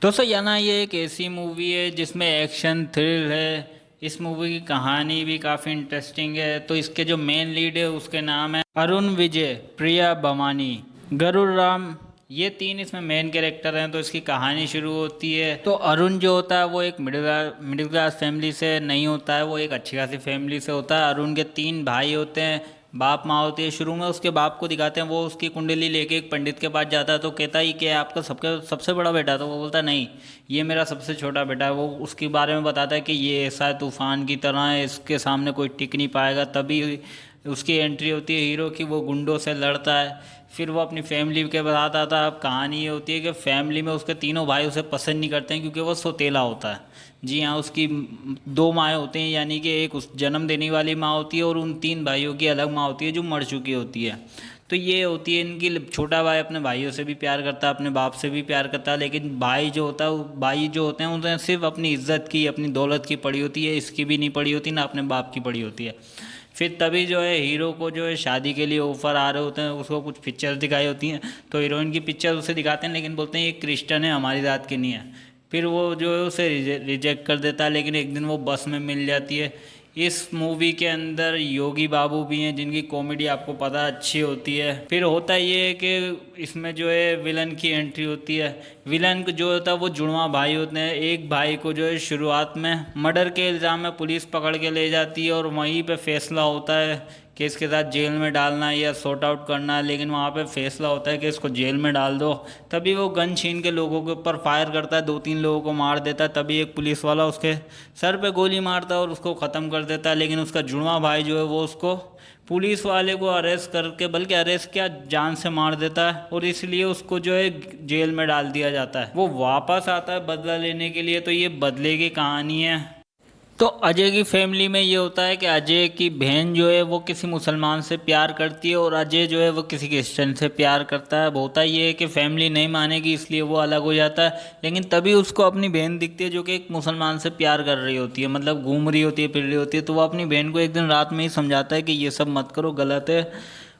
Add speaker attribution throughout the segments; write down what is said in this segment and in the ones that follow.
Speaker 1: दोस्तों याना ये एक ऐसी मूवी है जिसमें एक्शन थ्रिल है। इस मूवी की कहानी भी काफ़ी इंटरेस्टिंग है। तो इसके जो मेन लीड है उसके नाम है अरुण विजय, प्रिया भवानी, गरुड़ राम। ये तीन इसमें मेन कैरेक्टर हैं। तो इसकी कहानी शुरू होती है तो अरुण जो होता है वो एक मिडिल क्लास फैमिली से नहीं होता है, वो एक अच्छी खासी फैमिली से होता है। अरुण के तीन भाई होते हैं, बाप माँ होती है। शुरू में उसके बाप को दिखाते हैं, वो उसकी कुंडली लेके एक पंडित के पास जाता है तो कहता है कि आपका सबका सबसे बड़ा बेटा। तो वो बोलता है नहीं, ये मेरा सबसे छोटा बेटा है। वो उसके बारे में बताता है कि ये ऐसा है, तूफान की तरह है, इसके सामने कोई टिक नहीं पाएगा। तभी उसकी एंट्री होती है हीरो की, वो गुंडों से लड़ता है। फिर वो अपनी फैमिली के बताता था। अब कहानी ये होती है कि फैमिली में उसके तीनों भाई उसे पसंद नहीं करते हैं क्योंकि वो सौतेला होता है। जी हाँ, उसकी दो माएँ होती हैं, यानी कि एक उस जन्म देने वाली माँ होती है और उन तीन भाइयों की अलग माँ होती है जो मर चुकी होती है। तो ये होती है इनकी। छोटा भाई अपने भाइयों से भी प्यार करता है, अपने बाप से भी प्यार करता है, लेकिन भाई जो होता है भाई जो होते हैं उन्हें सिर्फ अपनी इज्जत की, अपनी दौलत की पड़ी होती है। इसकी भी नहीं पड़ी होती, ना अपने बाप की पड़ी होती है। फिर तभी जो है हीरो को जो है शादी के लिए ऑफर आ रहे होते हैं। उसको कुछ पिक्चर्स दिखाई होती हैं तो हीरोइन की पिक्चर उसे दिखाते हैं, लेकिन बोलते हैं ये क्रिश्चियन है, हमारी जात की नहीं है। फिर वो जो है उसे रिजेक्ट कर देता है। लेकिन एक दिन वो बस में मिल जाती है। इस मूवी के अंदर योगी बाबू भी हैं जिनकी कॉमेडी आपको पता अच्छी होती है। फिर होता ये है कि इसमें जो है विलन की एंट्री होती है। विलन जो होता है वो जुड़वा भाई होते हैं। एक भाई को जो है शुरुआत में मर्डर के इल्ज़ाम में पुलिस पकड़ के ले जाती है और वहीं पे फैसला होता है कि इसके साथ जेल में डालना है या सॉर्ट आउट करना है। लेकिन वहाँ पे फैसला होता है कि इसको जेल में डाल दो। तभी वो गन छीन के लोगों के ऊपर फायर करता है, दो तीन लोगों को मार देता है। तभी एक पुलिस वाला उसके सर पे गोली मारता है और उसको ख़त्म कर देता है। लेकिन उसका जुड़वा भाई जो है वो उसको पुलिस वाले को अरेस्ट करके, बल्कि अरेस्ट क्या जान से मार देता है और इसलिए उसको जो है जेल में डाल दिया जाता है। वो वापस आता है बदला लेने के लिए। तो ये बदले की कहानी है। तो अजय की फैमिली में ये होता है कि अजय की बहन जो है वो किसी मुसलमान से प्यार करती है और अजय जो है वो किसी क्रिश्चियन से प्यार करता है। होता ये है कि फैमिली नहीं मानेगी इसलिए वो अलग हो जाता है। लेकिन तभी उसको अपनी बहन दिखती है जो कि एक मुसलमान से प्यार कर रही होती है, मतलब घूम रही होती है, फिर रही होती है। तो वो अपनी बहन को एक दिन रात में ही समझाता है कि ये सब मत करो, गलत है।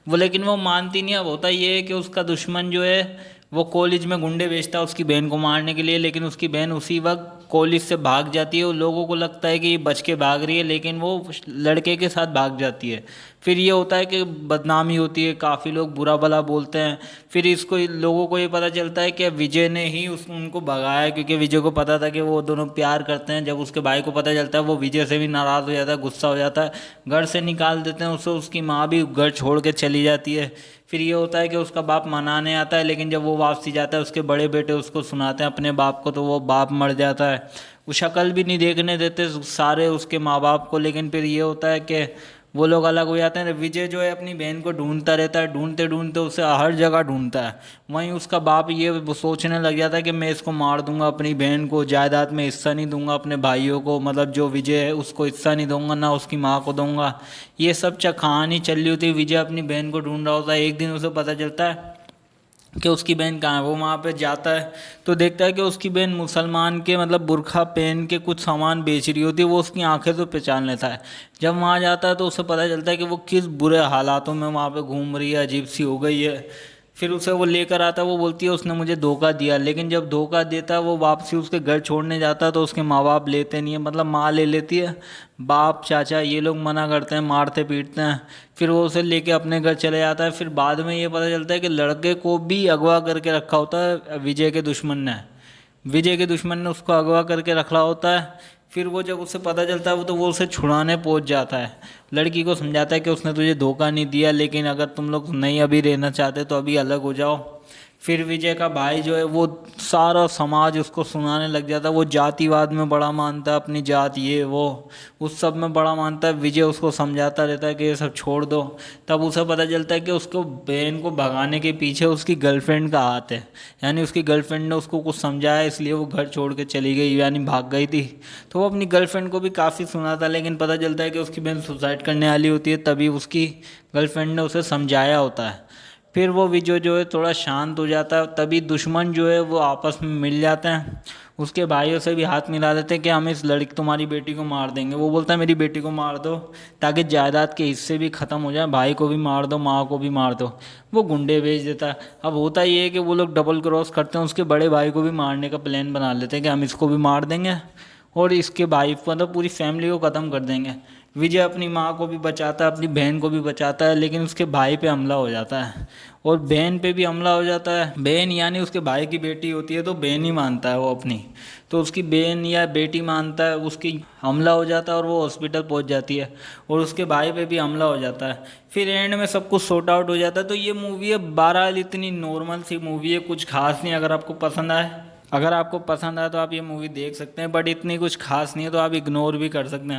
Speaker 1: वो लेकिन वो मानती नहीं। अब होता ये है कि उसका दुश्मन जो है वो कॉलेज में गुंडे भेजता है उसकी बहन को मारने के लिए। लेकिन उसकी बहन उसी वक्त कॉलेज से भाग जाती है और लोगों को लगता है कि ये बच के भाग रही है, लेकिन वो लड़के के साथ भाग जाती है। फिर ये होता है कि बदनामी होती है, काफ़ी लोग बुरा भला बोलते हैं। फिर इसको लोगों को ये पता चलता है कि विजय ने ही उनको भगाया, क्योंकि विजय को पता था कि वो दोनों प्यार करते हैं। जब उसके भाई को पता चलता है वो विजय से भी नाराज़ हो जाता है, गुस्सा हो जाता है, घर से निकाल देते हैं उसे। उसकी माँ भी घर छोड़ के चली जाती है। फिर ये होता है कि उसका बाप मनाने आता है, लेकिन जब वो वापसी जाता है उसके बड़े बेटे उसको सुनाते हैं अपने बाप को, तो वो बाप मर जाता है। वो शक्ल भी नहीं देखने देते सारे उसके माँ बाप को। लेकिन फिर ये होता है कि वो लोग अलग हो जाते हैं। विजय जो है अपनी बहन को ढूंढता रहता है, ढूंढते ढूंढते उसे हर जगह ढूंढता है। वहीं उसका बाप ये वो सोचने लग जाता है कि मैं इसको मार दूंगा, अपनी बहन को जायदाद में हिस्सा नहीं दूंगा, अपने भाइयों को, मतलब जो विजय है उसको हिस्सा नहीं दूंगा, ना उसकी माँ को दूंगा। ये सब कहानी चल रही होती है। विजय अपनी बहन को ढूंढ रहा होता है। एक दिन उसे पता चलता है कि उसकी बहन कहाँ है। वो वहाँ पे जाता है तो देखता है कि उसकी बहन मुसलमान के मतलब बुर्खा पहन के कुछ सामान बेच रही होती है। वो उसकी आंखें तो पहचान लेता है। जब वहाँ जाता है तो उसे पता चलता है कि वो किस बुरे हालातों में वहाँ पे घूम रही है, अजीब सी हो गई है। फिर उसे वो लेकर आता है। वो बोलती है उसने मुझे धोखा दिया। लेकिन जब धोखा देता है वो वापसी उसके घर छोड़ने जाता है तो उसके माँ बाप लेते नहीं है, मतलब माँ ले लेती है, बाप चाचा ये लोग मना करते हैं, मारते पीटते हैं। फिर वो उसे लेके अपने घर चले जाता है। फिर बाद में ये पता चलता है कि लड़के को भी अगवा करके रखा होता है विजय के दुश्मन ने। विजय के दुश्मन ने उसको अगवा करके रखा होता है। फिर वो जब उसे पता चलता है वो तो वो उसे छुड़ाने पहुंच जाता है। लड़की को समझाता है कि उसने तुझे धोखा नहीं दिया, लेकिन अगर तुम लोग नहीं अभी रहना चाहते तो अभी अलग हो जाओ। फिर विजय का भाई जो है वो सारा समाज उसको सुनाने लग जाता है। वो जातिवाद में बड़ा मानता है, अपनी जात ये वो उस सब में बड़ा मानता है। विजय उसको समझाता रहता है कि ये सब छोड़ दो। तब उसे पता चलता है कि उसको बहन को भगाने के पीछे उसकी गर्लफ्रेंड का हाथ है। यानी उसकी गर्लफ्रेंड ने उसको कुछ समझाया इसलिए वो घर छोड़ के चली गई, यानी भाग गई थी। तो वो अपनी गर्लफ्रेंड को भी काफ़ी सुनाता है, लेकिन पता चलता है कि उसकी बहन सुसाइड करने वाली होती है। तभी उसकी गर्लफ्रेंड ने उसे समझाया होता है। फिर वो विजय जो है थोड़ा शांत हो जाता है। तभी दुश्मन जो है वो आपस में मिल जाते हैं। उसके भाइयों से भी हाथ मिला देते हैं कि हम इस लड़की तुम्हारी बेटी को मार देंगे। वो बोलता है मेरी बेटी को मार दो ताकि जायदाद के हिस्से भी ख़त्म हो जाए, भाई को भी मार दो, माँ को भी मार दो। वो गुंडे भेज देता है। अब होता ये है कि वो लोग डबल क्रॉस करते हैं, उसके बड़े भाई को भी मारने का प्लान बना लेते हैं कि हम इसको भी मार देंगे और इसके भाई मतलब पूरी फैमिली को ख़त्म कर देंगे। विजय अपनी माँ को भी बचाता है, अपनी बहन को भी बचाता है, लेकिन उसके भाई पे हमला हो जाता है और बहन पे भी हमला हो जाता है। बहन यानी उसके भाई की बेटी होती है तो बहन ही मानता है वो अपनी, तो उसकी बहन या बेटी मानता है, उसकी हमला हो जाता है और वो हॉस्पिटल पहुंच जाती है और उसके भाई पे भी हमला हो जाता है। फिर एंड में सब कुछ सॉर्ट आउट हो जाता है। तो ये मूवी है बहरहाल इतनी नॉर्मल सी मूवी है, कुछ खास नहीं। अगर आपको पसंद आए तो आप ये मूवी देख सकते हैं, बट इतनी कुछ खास नहीं है तो आप इग्नोर भी कर सकते हैं।